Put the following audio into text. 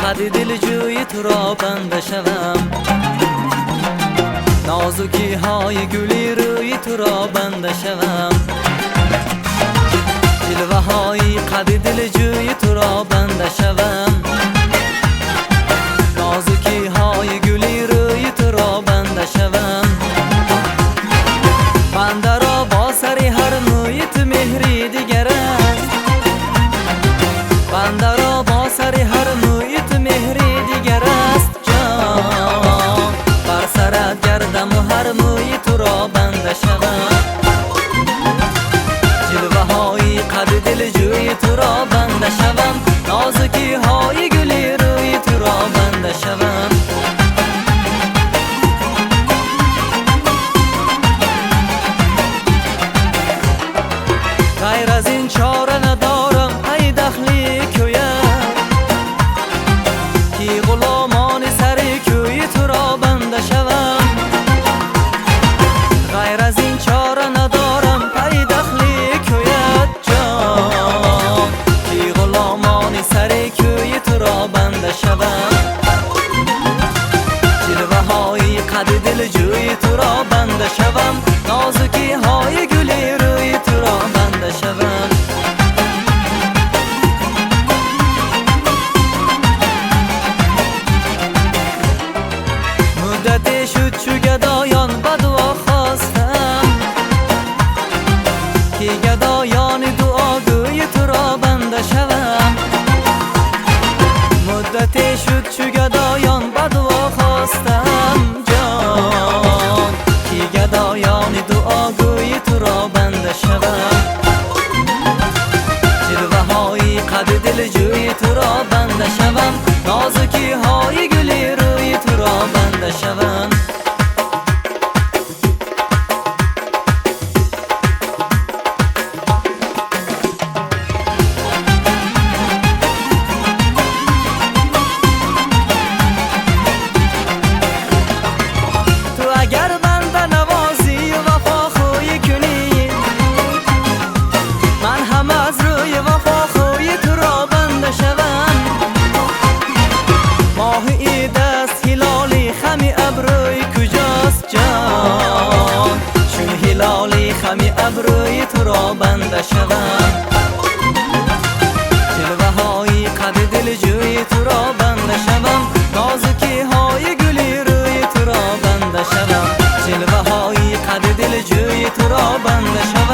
قد دل جوی تو را بنده شوم، نازکی های گلی روی تو را بنده شوم، جلوه های قد دل جوی تو را بنده شوم، نازکی های گلی روی تو را بنده شوم. بنده را با سری هر موی تو مهری دیگر است، بنده را با سری هر موی تو مهری دیگر است جان، بر سرت گردم و هر موی تو را بنده شوم، جلوه های قد دل جوی تو را بنده شوم، نازکی های گلی روی تو را بنده شوم. غیر از این چاره ندارم ای دخلی کویت، کی غلامان سری کوی تو را بنده شوم، غیر از این چاره ندارم ای دخلی کویت جان، کی غلامان سری کوی تو را بنده شوم، جلوه های قد دل جوی تو را بنده شوم، نازکی های گلی روی تو را بنده شوم. مدتی شد چو گدایان بدوا خواستم، که گدایان دعاگوی تو را بنده شوم، مدتی شد چو گدایان بدوا خواستم جان، که گدایان دعاگوی تو را بنده شوم، جلوه های قد دل جوی تو را بنده شوم، نازکی های گلی روی تو را بنده شوم. تو اگر بنده نوازی و وفا خوی کنی، من هم از روی وفا خوی تو را بنده شوم، ماه عید است هلالی خمی ابروی کجاست جان، چون هلالی خمی ابروی تو را بنده شوم، جلوه های قد دل جوی تو را بنده شوم، نازکی های گلی روی تو را بنده شوم، جلوه های قد دل جوی تو را بنده شوم.